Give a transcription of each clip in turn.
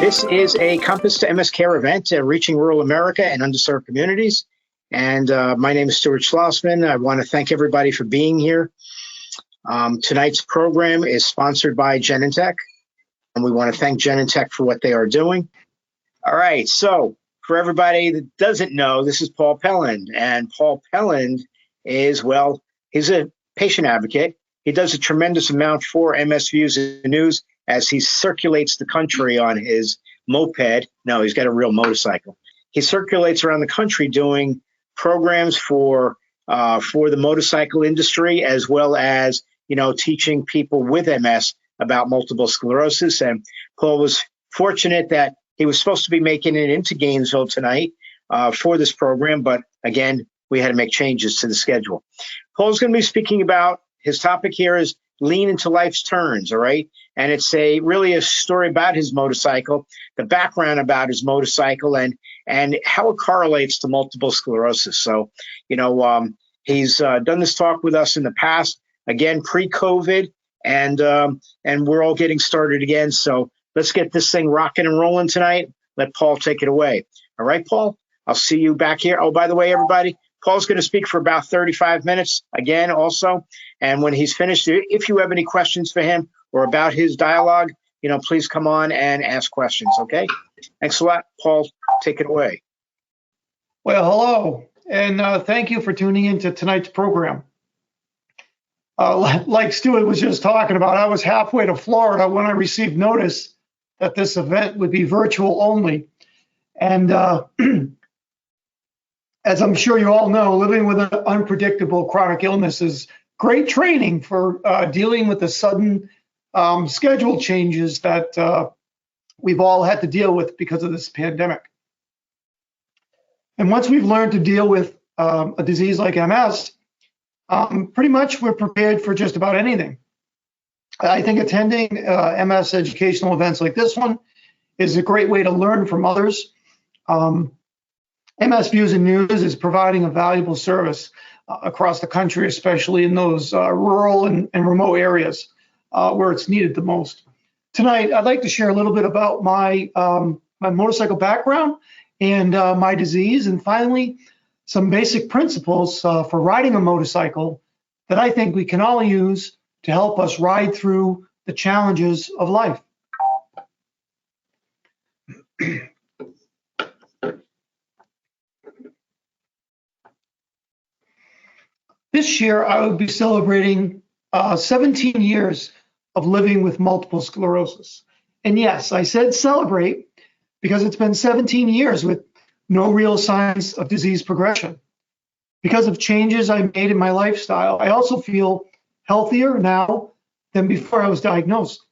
This is a Compass to MS Care event reaching rural America and underserved communities. And my name is Stuart Schlossman. I want to thank everybody for being here. Tonight's program is sponsored by Genentech, and we want to thank Genentech for what they are doing. All right, so for everybody that doesn't know, this is Paul Pelland. And Paul Pelland is, well, he's a patient advocate. He does a tremendous amount for MS Views and News as he circulates the country on his moped. No, he's got a real motorcycle. He circulates around the country doing programs for the motorcycle industry, as well as, teaching people with MS about multiple sclerosis. And Paul was fortunate that he was supposed to be making it into Gainesville tonight for this program, but again, we had to make changes to the schedule. Paul's going to be speaking about, his topic here is lean into life's turns, all right? And it's really a story about his motorcycle, the background about his motorcycle, and how it correlates to multiple sclerosis. So, he's done this talk with us in the past, again, pre-COVID, and we're all getting started again. So let's get this thing rocking and rolling tonight. Let Paul take it away. All right, Paul? I'll see you back here. Oh, by the way, everybody, Paul's going to speak for about 35 minutes again also. And when he's finished, if you have any questions for him or about his dialogue, please come on and ask questions, okay? Thanks a lot. Paul, take it away. Well, hello, and thank you for tuning into tonight's program. Like Stuart was just talking about, I was halfway to Florida when I received notice that this event would be virtual only. And as I'm sure you all know, living with an unpredictable chronic illness is great training for dealing with the sudden schedule changes that we've all had to deal with because of this pandemic. And once we've learned to deal with a disease like MS, pretty much we're prepared for just about anything. I think attending MS educational events like this one is a great way to learn from others. MS Views and News is providing a valuable service across the country, especially in those rural and remote areas where it's needed the most. Tonight, I'd like to share a little bit about my motorcycle background and my disease, and finally, some basic principles for riding a motorcycle that I think we can all use to help us ride through the challenges of life. This year, I will be celebrating 17 years of living with multiple sclerosis. And yes, I said celebrate because it's been 17 years with no real signs of disease progression. Because of changes I made in my lifestyle, I also feel healthier now than before I was diagnosed.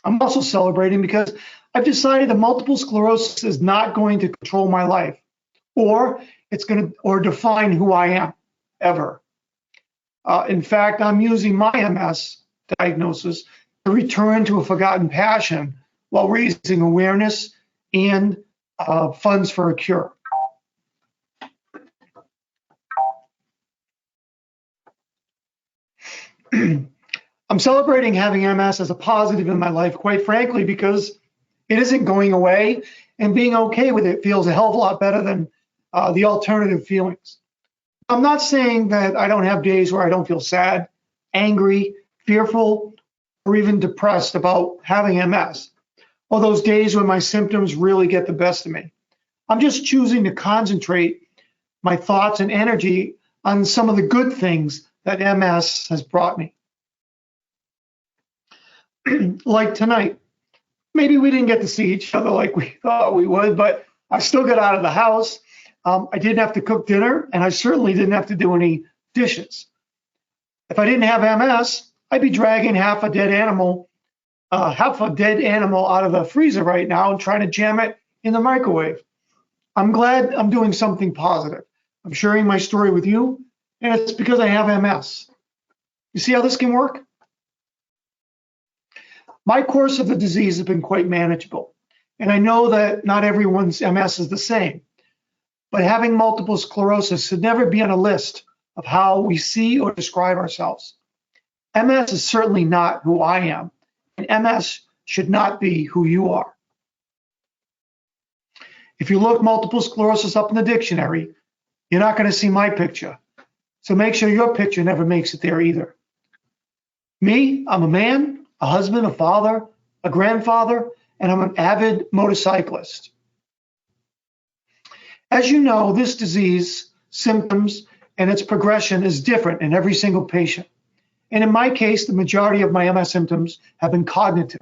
I'm also celebrating because I've decided that multiple sclerosis is not going to control my life, or define who I am, ever. In fact, I'm using my MS diagnosis to return to a forgotten passion while raising awareness and funds for a cure. I'm celebrating having MS as a positive in my life, quite frankly, because it isn't going away, and being okay with it feels a hell of a lot better than the alternative feelings. I'm not saying that I don't have days where I don't feel sad, angry, fearful, or even depressed about having MS, or those days when my symptoms really get the best of me. I'm just choosing to concentrate my thoughts and energy on some of the good things that MS has brought me. Like tonight, maybe we didn't get to see each other like we thought we would, but I still got out of the house. I didn't have to cook dinner, and I certainly didn't have to do any dishes. If I didn't have MS, I'd be dragging half a dead animal out of the freezer right now and trying to jam it in the microwave. I'm glad I'm doing something positive. I'm sharing my story with you, and it's because I have MS. You see how this can work? My course of the disease has been quite manageable, and I know that not everyone's MS is the same. But having multiple sclerosis should never be on a list of how we see or describe ourselves. MS is certainly not who I am, and MS should not be who you are. If you look multiple sclerosis up in the dictionary, you're not going to see my picture. So make sure your picture never makes it there either. Me, I'm a man, a husband, a father, a grandfather, and I'm an avid motorcyclist. As you know, this disease, symptoms, and its progression is different in every single patient. And in my case, the majority of my MS symptoms have been cognitive.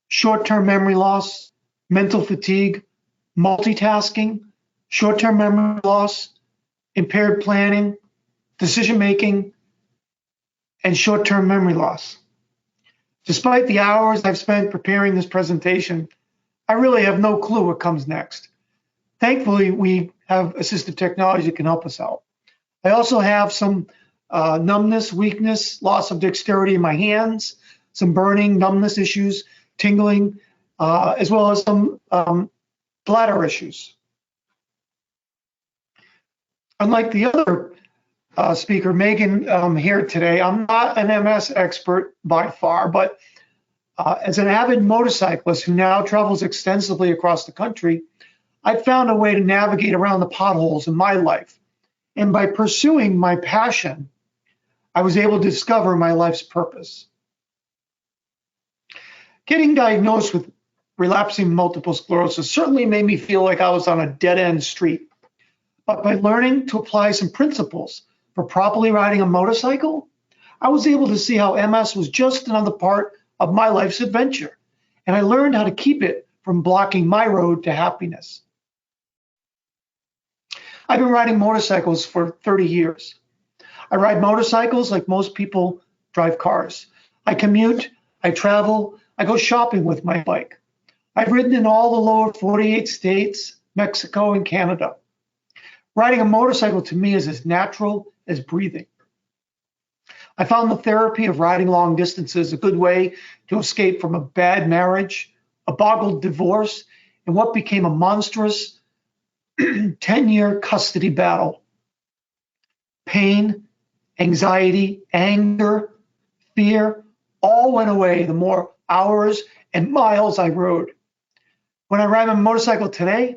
Short-term memory loss, mental fatigue, multitasking, short-term memory loss, impaired planning, decision-making, and short-term memory loss. Despite the hours I've spent preparing this presentation, I really have no clue what comes next. Thankfully, we have assistive technology that can help us out. I also have some numbness, weakness, loss of dexterity in my hands, some burning, numbness issues, tingling, as well as some bladder issues. Unlike the other speaker, Megan, here today, I'm not an MS expert by far, but as an avid motorcyclist who now travels extensively across the country, I found a way to navigate around the potholes in my life. And by pursuing my passion, I was able to discover my life's purpose. Getting diagnosed with relapsing multiple sclerosis certainly made me feel like I was on a dead-end street. But by learning to apply some principles for properly riding a motorcycle, I was able to see how MS was just another part of my life's adventure. And I learned how to keep it from blocking my road to happiness. I've been riding motorcycles for 30 years. I ride motorcycles like most people drive cars. I commute, I travel, I go shopping with my bike. I've ridden in all the lower 48 states, Mexico, and Canada. Riding a motorcycle to me is as natural as breathing. I found the therapy of riding long distances a good way to escape from a bad marriage, a boggled divorce, and what became a monstrous 10-year custody battle. Pain, anxiety, anger, fear, all went away the more hours and miles I rode. When I ride my motorcycle today,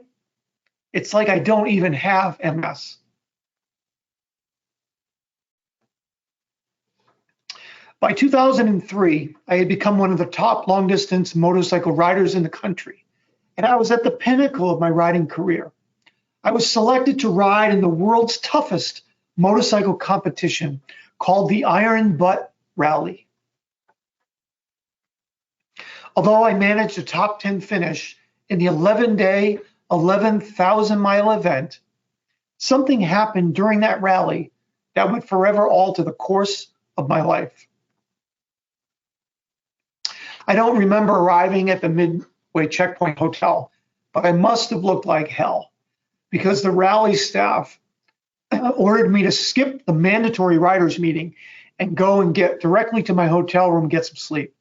it's like I don't even have MS. By 2003, I had become one of the top long-distance motorcycle riders in the country, and I was at the pinnacle of my riding career. I was selected to ride in the world's toughest motorcycle competition called the Iron Butt Rally. Although I managed a top 10 finish in the 11-day, 11,000-mile event, something happened during that rally that would forever alter the course of my life. I don't remember arriving at the Midway Checkpoint Hotel, but I must have looked like hell because the rally staff ordered me to skip the mandatory riders meeting and go and get directly to my hotel room and get some sleep.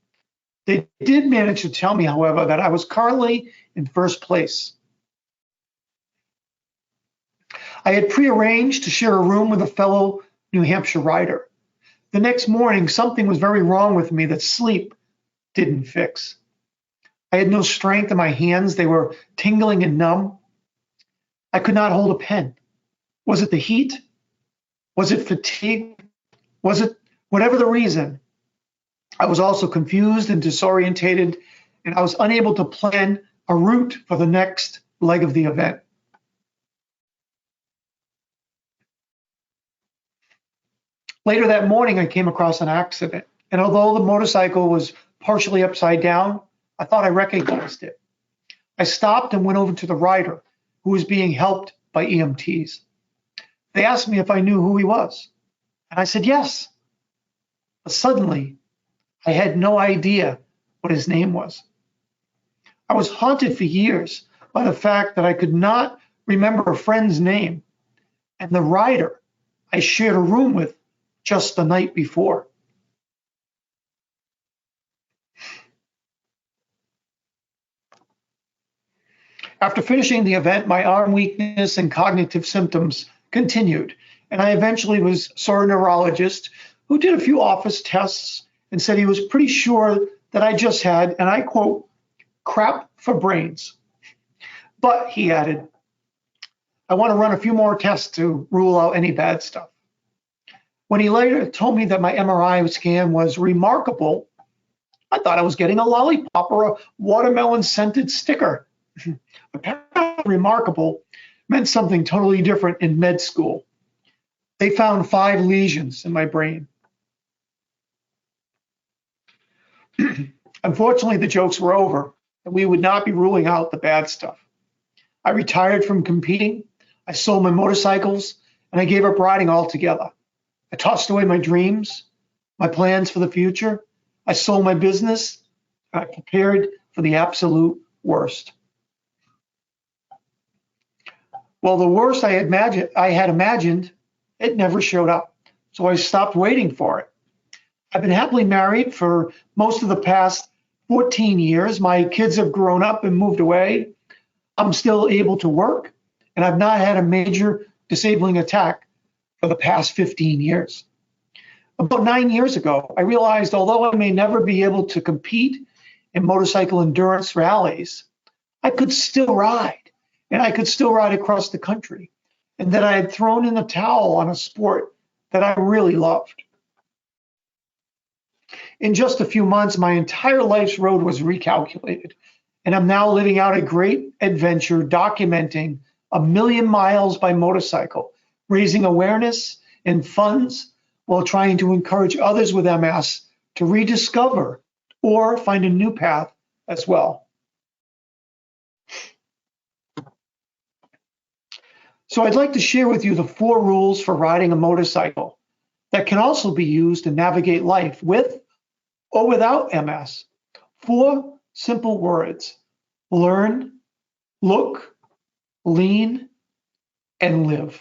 They did manage to tell me, however, that I was currently in first place. I had prearranged to share a room with a fellow New Hampshire rider. The next morning, something was very wrong with me that sleep didn't fix. I had no strength in my hands. They were tingling and numb. I could not hold a pen. Was it the heat? Was it fatigue? Was it whatever the reason? I was also confused and disorientated, and I was unable to plan a route for the next leg of the event. Later that morning, I came across an accident, and although the motorcycle was partially upside down, I thought I recognized it. I stopped and went over to the rider, who was being helped by EMTs. They asked me if I knew who he was, and I said yes. But suddenly, I had no idea what his name was. I was haunted for years by the fact that I could not remember a friend's name and the rider I shared a room with just the night before. After finishing the event, my arm weakness and cognitive symptoms continued, and I eventually saw a neurologist who did a few office tests and said he was pretty sure that I just had, and I quote, crap for brains. But he added, I want to run a few more tests to rule out any bad stuff. When he later told me that my MRI scan was remarkable, I thought I was getting a lollipop or a watermelon scented sticker. Apparently, remarkable meant something totally different in med school. They found 5 lesions in my brain. Unfortunately, the jokes were over, and we would not be ruling out the bad stuff. I retired from competing, I sold my motorcycles, and I gave up riding altogether. I tossed away my dreams, my plans for the future. I sold my business, and I prepared for the absolute worst. Well, the worst I had imagined, it never showed up, so I stopped waiting for it. I've been happily married for most of the past 14 years. My kids have grown up and moved away. I'm still able to work, and I've not had a major disabling attack for the past 15 years. About 9 years ago, I realized although I may never be able to compete in motorcycle endurance rallies, I could still ride, and I could still ride across the country, and that I had thrown in the towel on a sport that I really loved. In just a few months, my entire life's road was recalculated, and I'm now living out a great adventure documenting 1,000,000 miles by motorcycle, raising awareness and funds while trying to encourage others with MS to rediscover or find a new path as well. So I'd like to share with you the 4 rules for riding a motorcycle that can also be used to navigate life with or without MS. 4 simple words: learn, look, lean, and live.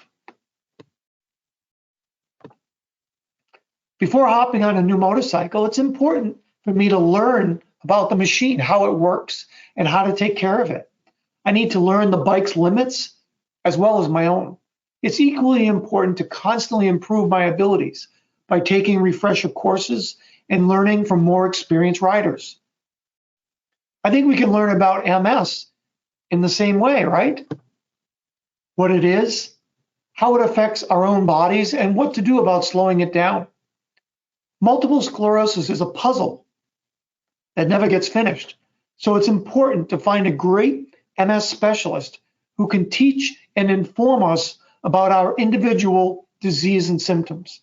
Before hopping on a new motorcycle, it's important for me to learn about the machine, how it works, and how to take care of it. I need to learn the bike's limits as well as my own. It's equally important to constantly improve my abilities by taking refresher courses and learning from more experienced riders. I think we can learn about MS in the same way, right? What it is, how it affects our own bodies, and what to do about slowing it down. Multiple sclerosis is a puzzle that never gets finished, so it's important to find a great MS specialist who can teach and inform us about our individual disease and symptoms.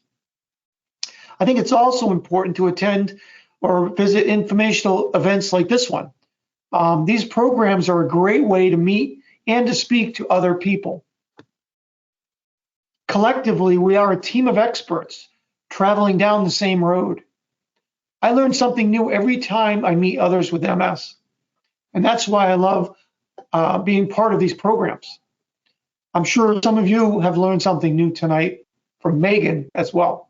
I think it's also important to attend or visit informational events like this one. These programs are a great way to meet and to speak to other people. Collectively, we are a team of experts traveling down the same road. I learn something new every time I meet others with MS, and that's why I love being part of these programs. I'm sure some of you have learned something new tonight from Megan as well.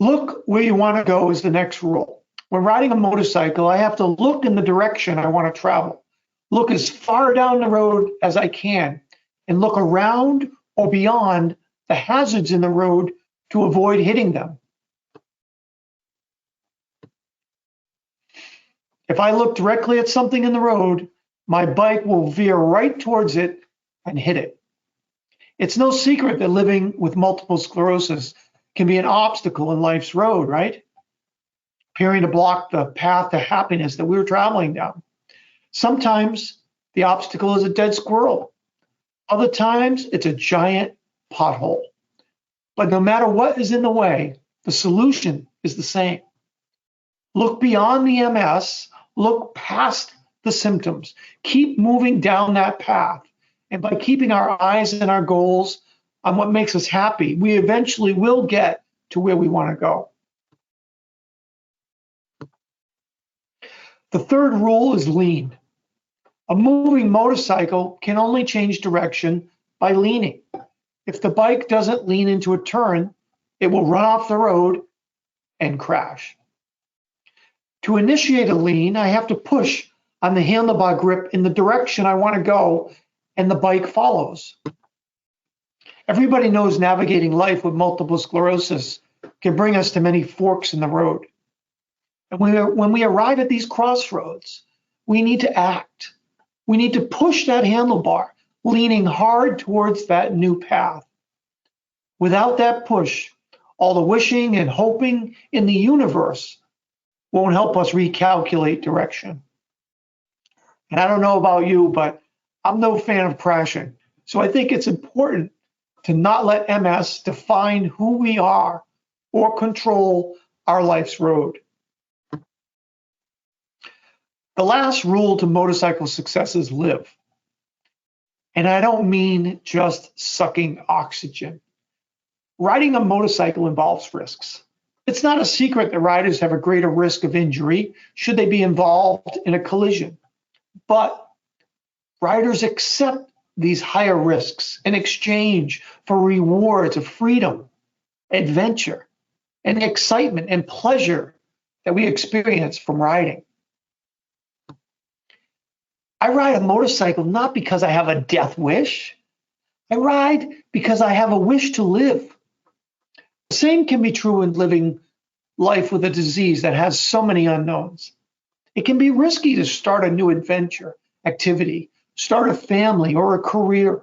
Look where you want to go is the next rule. When riding a motorcycle, I have to look in the direction I want to travel. Look as far down the road as I can and look around or beyond the hazards in the road to avoid hitting them. If I look directly at something in the road, my bike will veer right towards it and hit it. It's no secret that living with multiple sclerosis can be an obstacle in life's road, right? Appearing to block the path to happiness that we're traveling down. Sometimes the obstacle is a dead squirrel. Other times it's a giant pothole. But no matter what is in the way, the solution is the same. Look beyond the MS, look past the symptoms. Keep moving down that path. And by keeping our eyes and our goals on what makes us happy, we eventually will get to where we want to go. The third rule is lean. A moving motorcycle can only change direction by leaning. If the bike doesn't lean into a turn, it will run off the road and crash. To initiate a lean, I have to push on the handlebar grip in the direction I want to go, and the bike follows. Everybody knows navigating life with multiple sclerosis can bring us to many forks in the road. And when we arrive at these crossroads, we need to act. We need to push that handlebar, leaning hard towards that new path. Without that push, all the wishing and hoping in the universe won't help us recalculate direction. And I don't know about you, but I'm no fan of crashing. So I think it's important to not let MS define who we are or control our life's road. The last rule to motorcycle success is live. And I don't mean just sucking oxygen. Riding a motorcycle involves risks. It's not a secret that riders have a greater risk of injury should they be involved in a collision. But riders accept these higher risks in exchange for rewards of freedom, adventure, and excitement and pleasure that we experience from riding. I ride a motorcycle not because I have a death wish. I ride because I have a wish to live. The same can be true in living life with a disease that has so many unknowns. It can be risky to start a new adventure, activity, start a family or a career,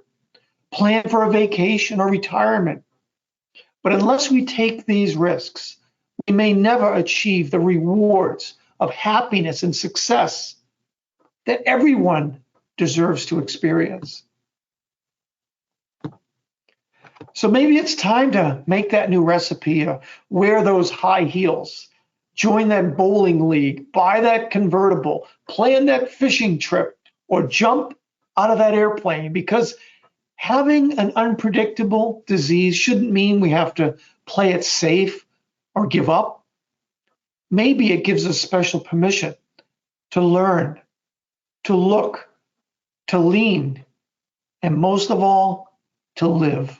plan for a vacation or retirement. But unless we take these risks, we may never achieve the rewards of happiness and success that everyone deserves to experience. So maybe it's time to make that new recipe, wear those high heels, join that bowling league, buy that convertible, plan that fishing trip, or jump out of that airplane, because having an unpredictable disease shouldn't mean we have to play it safe or give up. Maybe it gives us special permission to learn, to look, to lean, and most of all, to live.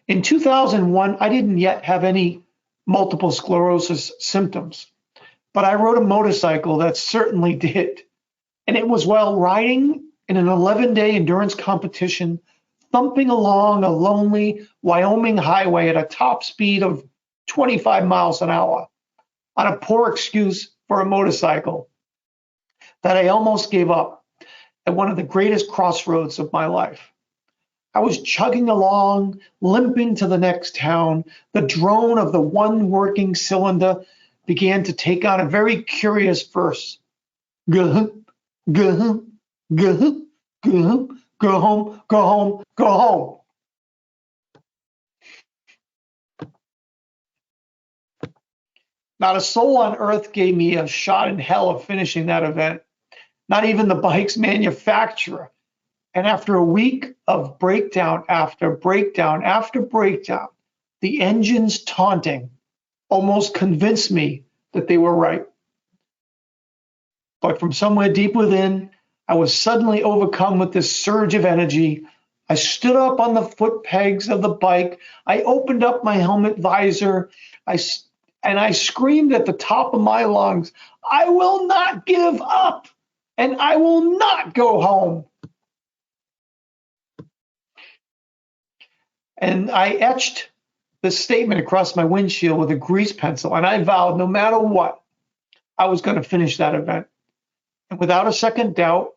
In 2001, I didn't yet have any multiple sclerosis symptoms, but I rode a motorcycle that certainly did. And it was while riding in an 11-day endurance competition, thumping along a lonely Wyoming highway at a top speed of 25 miles an hour on a poor excuse for a motorcycle, that I almost gave up at one of the greatest crossroads of my life. I was chugging along, limping to the next town. The drone of the one working cylinder began to take on a very curious verse. Go, go, go, go, go home, go home, go home. Not a soul on earth gave me a shot in hell of finishing that event. Not even the bike's manufacturer. And after a week of breakdown after breakdown after breakdown, the engines taunting almost convinced me that they were right. But from somewhere deep within, I was suddenly overcome with this surge of energy. I stood up on the foot pegs of the bike. I opened up my helmet visor. And I screamed at the top of my lungs, I will not give up, and I will not go home. And I etched this statement across my windshield with a grease pencil, and I vowed no matter what, I was going to finish that event. And without a second doubt,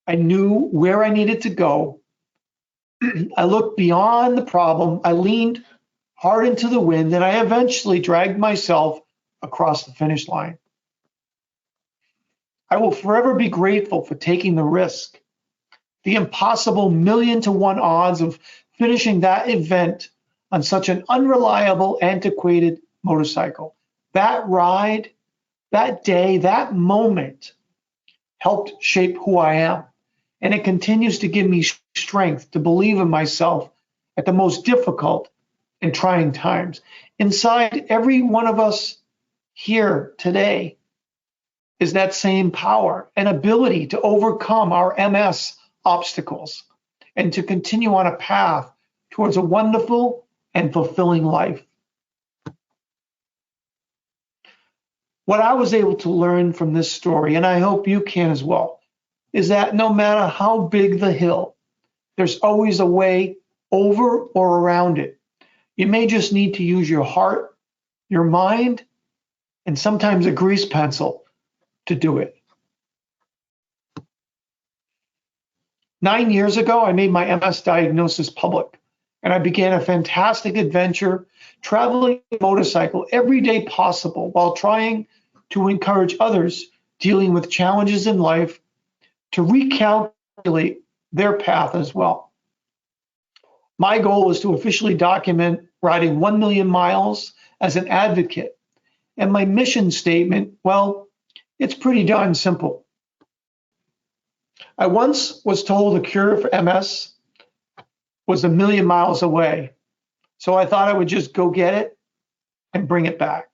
I knew where I needed to go. I looked beyond the problem. I leaned hard into the wind, and I eventually dragged myself across the finish line. I will forever be grateful for taking the risk, the impossible 1,000,000-to-1 odds of finishing that event on such an unreliable, antiquated motorcycle. That ride, that day, that moment helped shape who I am. And it continues to give me strength to believe in myself at the most difficult and trying times. Inside every one of us here today is that same power and ability to overcome our MS obstacles and to continue on a path towards a wonderful and fulfilling life. What I was able to learn from this story, and I hope you can as well, is that no matter how big the hill, there's always a way over or around it. You may just need to use your heart, your mind, and sometimes a grease pencil to do it. 9 years ago, I made my MS diagnosis public, and I began a fantastic adventure traveling a motorcycle every day possible while trying to encourage others dealing with challenges in life to recalculate their path as well. My goal is to officially document riding 1 million miles as an advocate. And my mission statement, well, it's pretty darn simple. I once was told a cure for MS was 1 million miles away. So I thought I would just go get it and bring it back.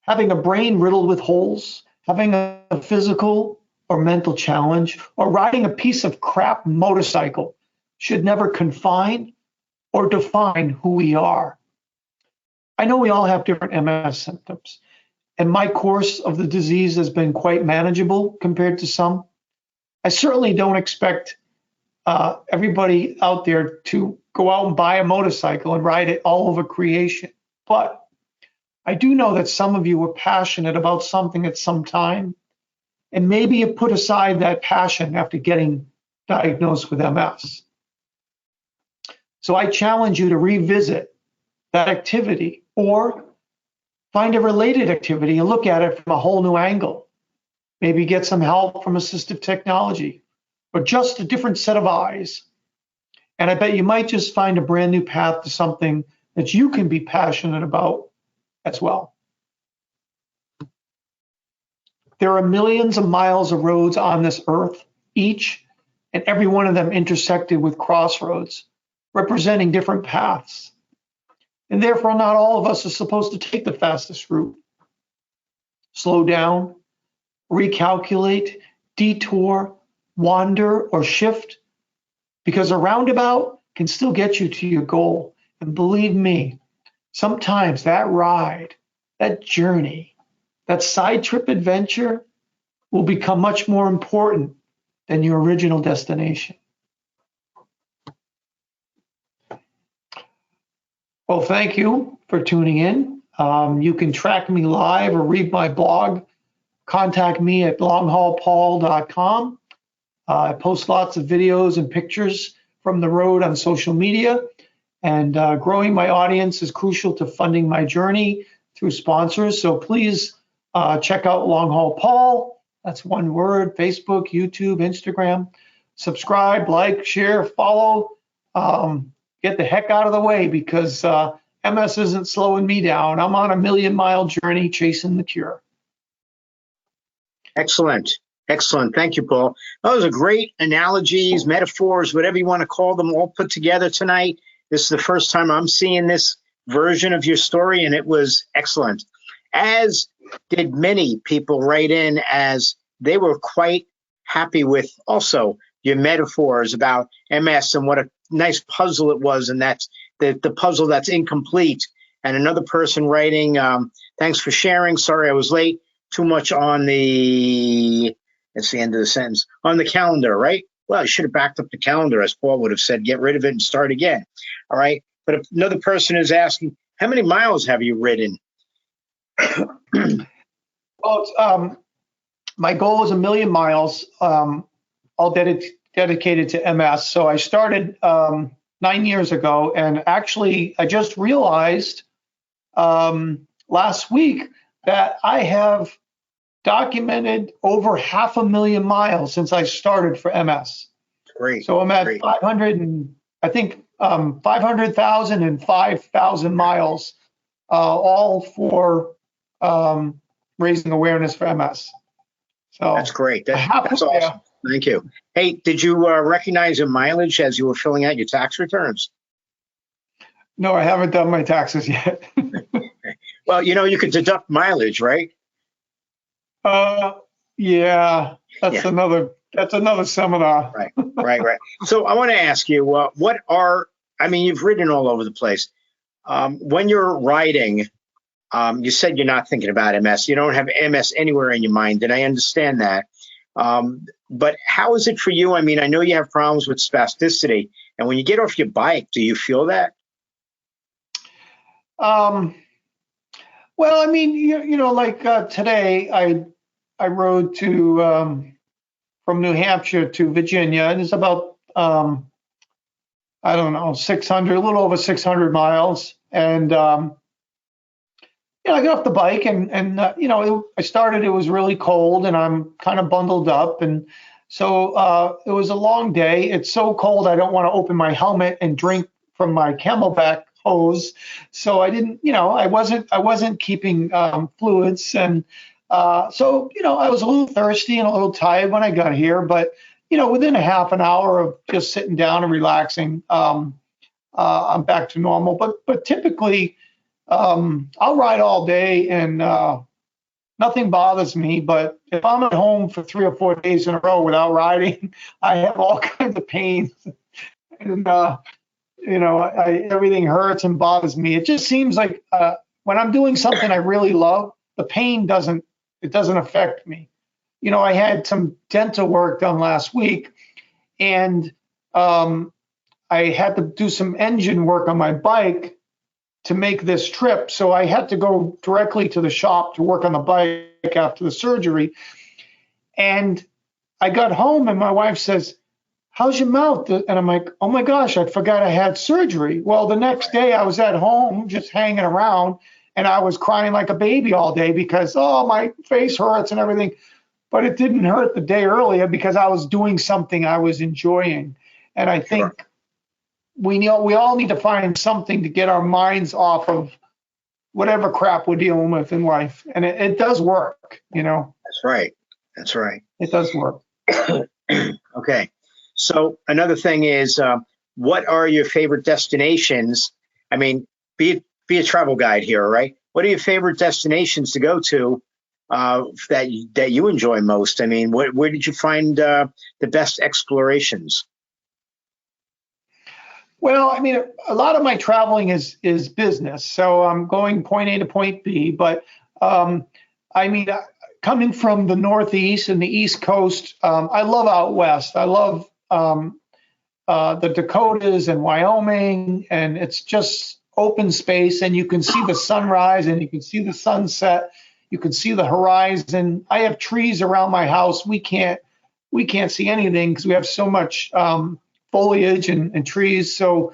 Having a brain riddled with holes, having a physical or mental challenge, or riding a piece of crap motorcycle should never confine or define who we are. I know we all have different MS symptoms, and my course of the disease has been quite manageable compared to some. I certainly don't expect everybody out there to go out and buy a motorcycle and ride it all over creation. But I do know that some of you were passionate about something at some time, and maybe you put aside that passion after getting diagnosed with MS. So I challenge you to revisit that activity or find a related activity and look at it from a whole new angle. Maybe get some help from assistive technology or just a different set of eyes. And I bet you might just find a brand new path to something that you can be passionate about as well. There are millions of miles of roads on this earth, each and every one of them intersected with crossroads, representing different paths. And therefore, not all of us are supposed to take the fastest route. Slow down, recalculate, detour, wander, or shift, because a roundabout can still get you to your goal. And believe me, sometimes that ride, that journey, that side trip adventure will become much more important than your original destination. Well, thank you for tuning in. You can track me live or read my blog. Contact me at LongHaulPaul.com. I post lots of videos and pictures from the road on social media. And growing my audience is crucial to funding my journey through sponsors. So please check out LongHaulPaul. That's one word: Facebook, YouTube, Instagram. Subscribe, like, share, follow. Get the heck out of the way, because MS isn't slowing me down. I'm on a 1 million mile journey chasing the cure. Excellent. Excellent. Thank you, Paul. Those are great analogies, metaphors, whatever you want to call them, all put together tonight. This is the first time I'm seeing this version of your story, and it was excellent. As did many people write in, as they were quite happy with also your metaphors about MS and what a nice puzzle it was, and that's the puzzle that's incomplete. And another person writing, thanks for sharing. Sorry I was late. Too much on the, that's the end of the sentence, on the calendar, right? Well, I should have backed up the calendar, as Paul would have said, get rid of it and start again. All right. But another person is asking, how many miles have you ridden? Well, my goal is 1 million miles, all dedicated to MS. So I started 9 years ago, and actually I just realized last week that I have documented over 500,000 miles since I started for MS. Great. So I'm at great. 500 and I think 500,000 and 5,000 miles, all for raising awareness for MS. So That's great. That's awesome. Yeah. Thank you. Hey, did you recognize your mileage as you were filling out your tax returns? No, I haven't done my taxes yet. Well, you know, you could deduct mileage, right? Yeah, that's another seminar. Right. So I want to ask you, what are, I mean, you've ridden all over the place. When you're riding, you said you're not thinking about MS. You don't have MS anywhere in your mind, and I understand that. But how is it for you? I mean, I know you have problems with spasticity, and when you get off your bike, do you feel that? Um, well, I mean, like today, I rode to from New Hampshire to Virginia, and it's about I don't know, 600, a little over 600 miles. And I got off the bike, and I started. It was really cold, and I'm kind of bundled up, and so it was a long day. It's so cold, I don't want to open my helmet and drink from my Camelback hose. So I didn't, I wasn't keeping fluids, and so I was a little thirsty and a little tired when I got here, but within a half an hour of just sitting down and relaxing, I'm back to normal. But typically, I'll ride all day and nothing bothers me. But if I'm at home for 3 or 4 days in a row without riding, I have all kinds of pains, and everything hurts and bothers me. It just seems like when I'm doing something I really love, the pain doesn't affect me. I had some dental work done last week, and I had to do some engine work on my bike to make this trip. So I had to go directly to the shop to work on the bike after the surgery. And I got home and my wife says, "How's your mouth?" And I'm like, "Oh my gosh, I forgot I had surgery." Well, the next day I was at home just hanging around and I was crying like a baby all day because, oh, my face hurts and everything. But it didn't hurt the day earlier because I was doing something I was enjoying. And I think we all need to find something to get our minds off of whatever crap we're dealing with in life. And it does work, That's right. That's right. It does work. Okay. So another thing is, what are your favorite destinations? I mean, be a travel guide here, right? What are your favorite destinations to go to that you enjoy most? I mean, where did you find the best explorations? Well, I mean, a lot of my traveling is business, so I'm going point A to point B. But I mean, coming from the Northeast and the East Coast, I love out west. I love the Dakotas and Wyoming, and it's just open space, and you can see the sunrise and you can see the sunset. You can see the horizon. I have trees around my house. We can't see anything because we have so much foliage and trees. So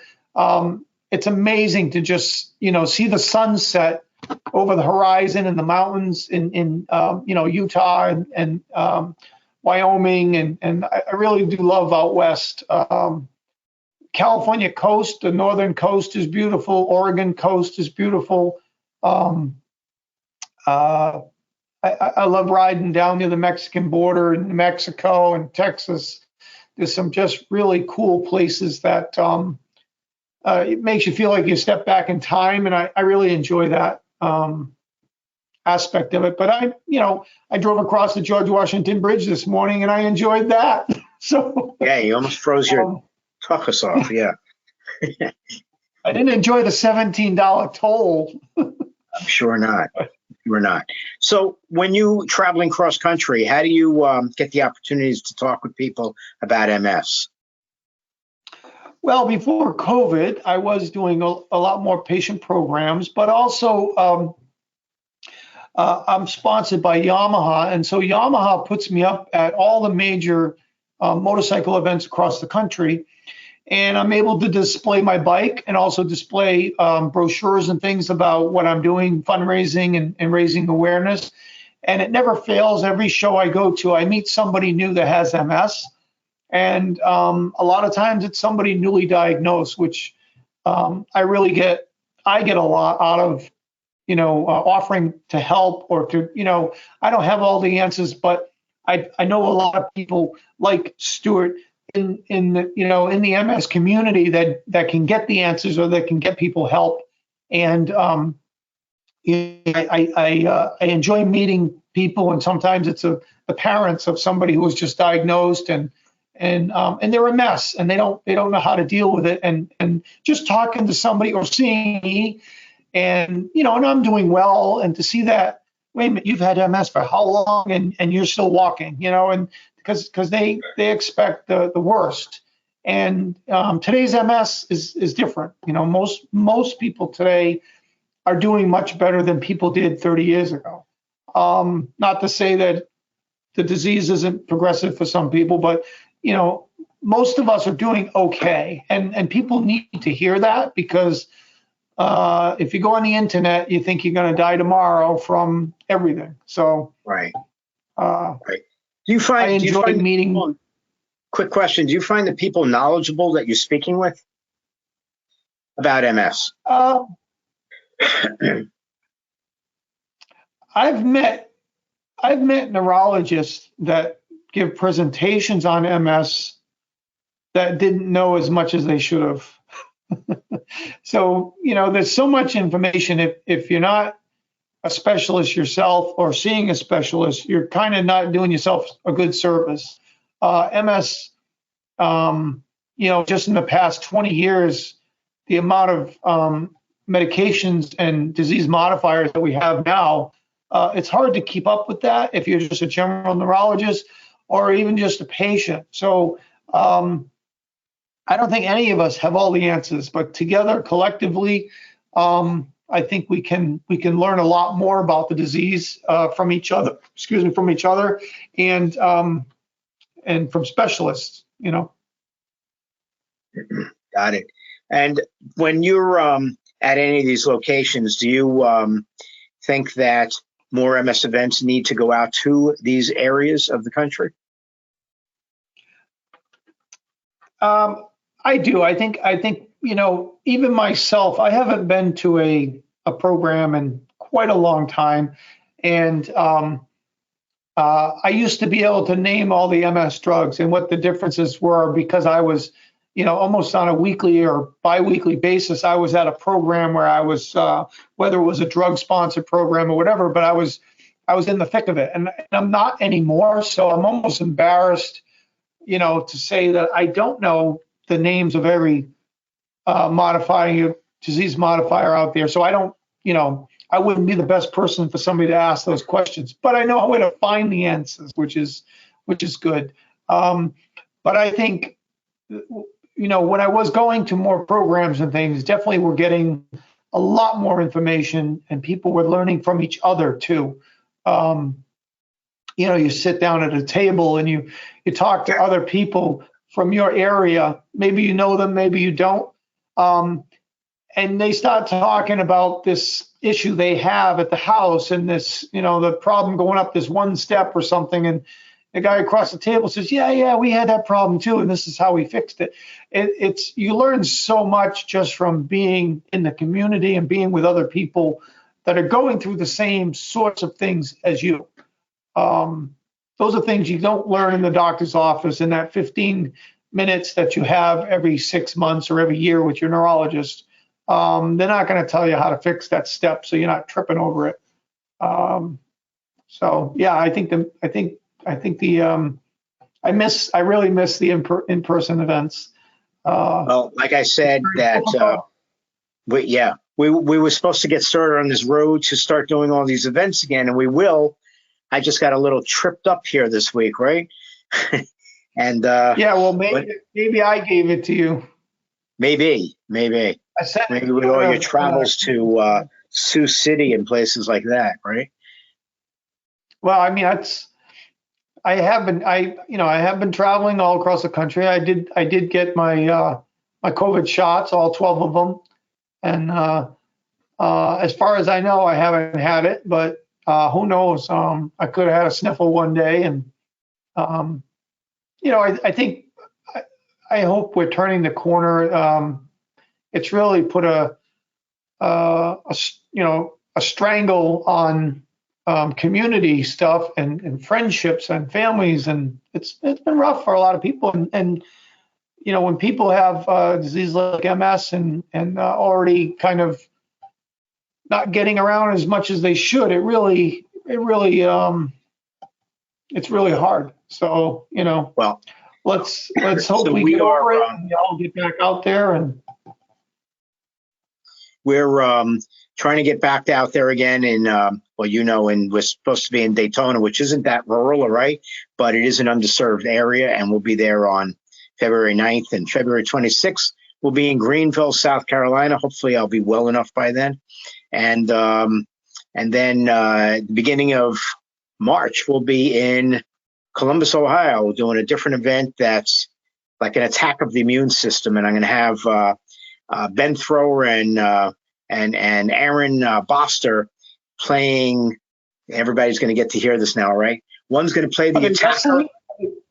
it's amazing to just see the sunset over the horizon and the mountains in Utah and Wyoming, and I really do love out west. California coast, the northern coast is beautiful. Oregon coast is beautiful. I love riding down near the Mexican border in New Mexico and Texas. There's some just really cool places that it makes you feel like you step back in time, and I really enjoy that aspect of it. But I drove across the George Washington Bridge this morning, and I enjoyed that. So yeah, you almost froze your tuchus off. Yeah, I didn't enjoy the $17 toll. I'm sure not. You're not. So when you traveling cross country, how do you get the opportunities to talk with people about MS? Well, before COVID, I was doing a lot more patient programs, but also I'm sponsored by Yamaha. And so Yamaha puts me up at all the major motorcycle events across the country. And I'm able to display my bike and also display brochures and things about what I'm doing, fundraising and raising awareness. And it never fails. Every show I go to, I meet somebody new that has MS. And a lot of times it's somebody newly diagnosed, which I get a lot out of, offering to help or to, I don't have all the answers, but I know a lot of people like Stuart in the MS community that can get the answers or that can get people help. And I enjoy meeting people, and sometimes it's the parents of somebody who was just diagnosed and they're a mess and they don't know how to deal with it, and just talking to somebody or seeing me and I'm doing well, and to see that, wait a minute, you've had MS for how long and you're still walking, and because they expect the worst. And today's MS is different. Most people today are doing much better than people did 30 years ago. Not to say that the disease isn't progressive for some people, but most of us are doing okay, and people need to hear that, because if you go on the internet, you think you're going to die tomorrow from everything. So Right. uh, Right. Do you find? I enjoy meeting. Quick question: do you find the people knowledgeable that you're speaking with about MS? I've met neurologists that give presentations on MS that didn't know as much as they should have. So, there's so much information. If you're not a specialist yourself or seeing a specialist, you're kind of not doing yourself a good service. MS, just in the past 20 years, the amount of medications and disease modifiers that we have now, it's hard to keep up with that if you're just a general neurologist or even just a patient. So I don't think any of us have all the answers, but together, collectively, I think we can learn a lot more about the disease from each other. And from specialists. Got it. And when you're at any of these locations, do you think that more MS events need to go out to these areas of the country? I do. I think even myself, I haven't been to a program in quite a long time, and I used to be able to name all the MS drugs and what the differences were, because I was, almost on a weekly or biweekly basis, I was at a program where I was, whether it was a drug-sponsored program or whatever, but I was in the thick of it, and I'm not anymore. So I'm almost embarrassed, to say that I don't know the names of every disease modifier out there. So I don't, I wouldn't be the best person for somebody to ask those questions, but I know where to find the answers, which is good. But I think, when I was going to more programs and things, definitely we're getting a lot more information, and people were learning from each other too. You sit down at a table and you talk to other people from your area. Maybe you know them, maybe you don't. And they start talking about this issue they have at the house, and this, the problem going up this one step or something. And the guy across the table says, yeah, we had that problem too, and this is how we fixed it. You learn so much just from being in the community and being with other people that are going through the same sorts of things as you. Those are things you don't learn in the doctor's office in that 15 minutes that you have every 6 months or every year with your neurologist. They're not going to tell you how to fix that step, so you're not tripping over it. So yeah, I really miss the in-person events. Well, like I said, that we were supposed to get started on this road to start doing all these events again, and we will. I just got a little tripped up here this week, right? And well, maybe I gave it to you. Maybe with all your travels to Sioux City and places like that, right? Well, I mean, I have been traveling all across the country. I did get my my COVID shots, all 12 of them, and as far as I know, I haven't had it, but who knows? I could have had a sniffle one day, and I think I hope we're turning the corner. It's really put a strangle on community stuff and friendships and families, and it's been rough for a lot of people. And when people have a disease like MS and already kind of not getting around as much as they should, it's really hard. So well, let's hope we get over it and we all get back out there. And we're trying to get back out there again in and we're supposed to be in Daytona, which isn't that rural, right? But it is an underserved area, and we'll be there on February 9th and February 26th we'll be in Greenville, South Carolina. Hopefully I'll be well enough by then. And then the beginning of March, we'll be in Columbus, Ohio, doing a different event that's like an attack of the immune system. And I'm going to have Ben Thrower and Aaron Boster playing. Everybody's going to get to hear this now, right? One's going to play the attacker.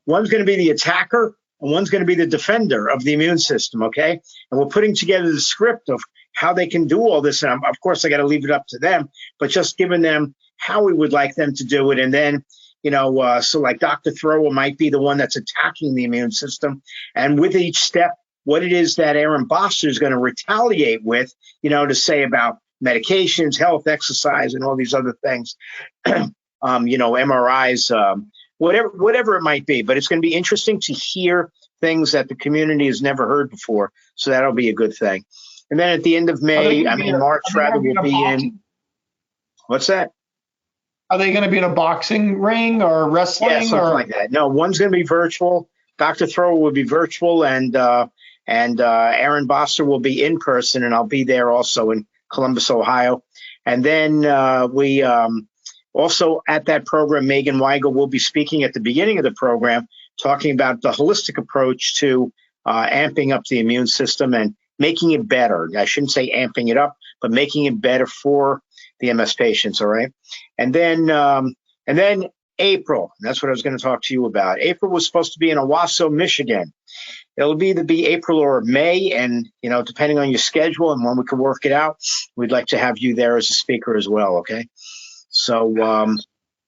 One's going to be the attacker, and one's going to be the defender of the immune system, okay? And we're putting together the script of how they can do all this. And of course, I got to leave it up to them, but just giving them how we would like them to do it. And then, so like Dr. Thrower might be the one that's attacking the immune system. And with each step, what it is that Aaron Boster is going to retaliate with, to say about medications, health, exercise, and all these other things, MRIs, whatever it might be. But it's going to be interesting to hear things that the community has never heard before. So that'll be a good thing. And then at the end of March, rather, we'll be in. What's that? Are they going to be in a boxing ring or wrestling? Yeah, something like that. No, one's going to be virtual. Dr. Thrower will be virtual, and Aaron Boster will be in person, and I'll be there also in Columbus, Ohio. And then we also at that program, Megan Weigel will be speaking at the beginning of the program, talking about the holistic approach to amping up the immune system and making it better. I shouldn't say amping it up, but making it better for the MS patients. All right. And then April, that's what I was going to talk to you about. April was supposed to be in Owasso, Michigan. It'll either be April or May, and depending on your schedule and when we can work it out, we'd like to have you there as a speaker as well. Okay, so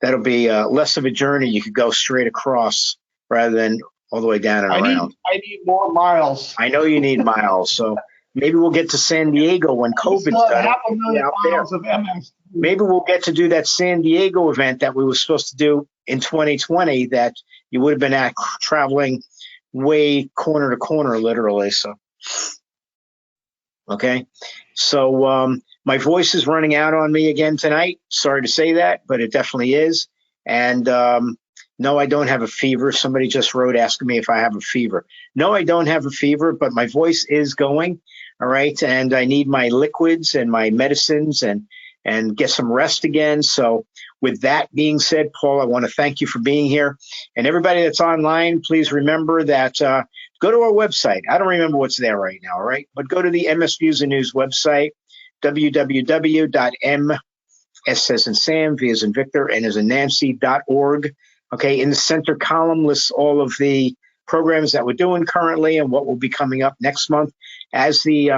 that'll be less of a journey. You could go straight across rather than all the way down and around. I need more miles. I know you need miles, so maybe we'll get to San Diego when COVID's done. 500,000 miles of MS. Maybe we'll get to do that San Diego event that we were supposed to do in 2020 that you would have been traveling way corner to corner, literally. So, okay. So my voice is running out on me again tonight. Sorry to say that, but it definitely is. And no, I don't have a fever. Somebody just wrote asking me if I have a fever. No, I don't have a fever, but my voice is going. All right. And I need my liquids and my medicines and get some rest again. So with that being said, Paul, I want to thank you for being here. And everybody that's online, please remember that go to our website. I don't remember what's there right now, all right? But go to the MS Views and News website, www.m, S as in Sam, V as in Victor, N as in Nancy.org. Okay, in the center column lists all of the programs that we're doing currently and what will be coming up next month. As the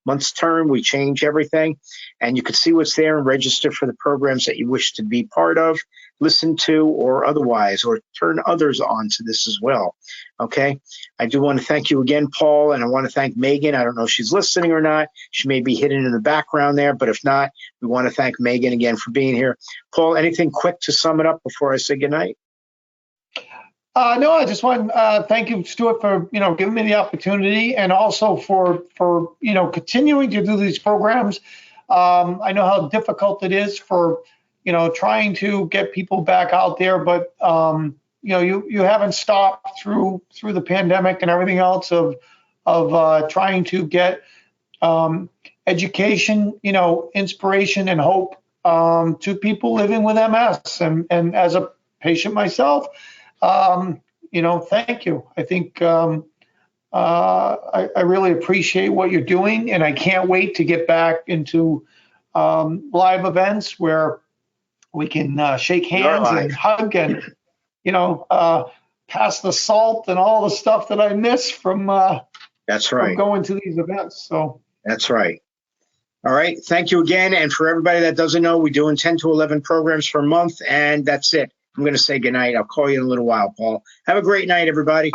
months turn, we change everything, and you can see what's there and register for the programs that you wish to be part of, listen to, or otherwise, or turn others on to this as well. Okay, I do want to thank you again, Paul, and I want to thank Megan. I don't know if she's listening or not. She may be hidden in the background there, but if not, we want to thank Megan again for being here. Paul, anything quick to sum it up before I say goodnight? No, I just want to thank you, Stuart, for giving me the opportunity, and also for continuing to do these programs. I know how difficult it is for trying to get people back out there, but you haven't stopped through the pandemic and everything else of trying to get education, inspiration and hope to people living with MS, and as a patient myself. Thank you. I think I really appreciate what you're doing, and I can't wait to get back into live events where we can shake hands and hug and, pass the salt and all the stuff that I miss from that's right, from going to these events. So that's right. All right. Thank you again. And for everybody that doesn't know, we're doing 10 to 11 programs per month, and that's it. I'm going to say goodnight. I'll call you in a little while, Paul. Have a great night, everybody.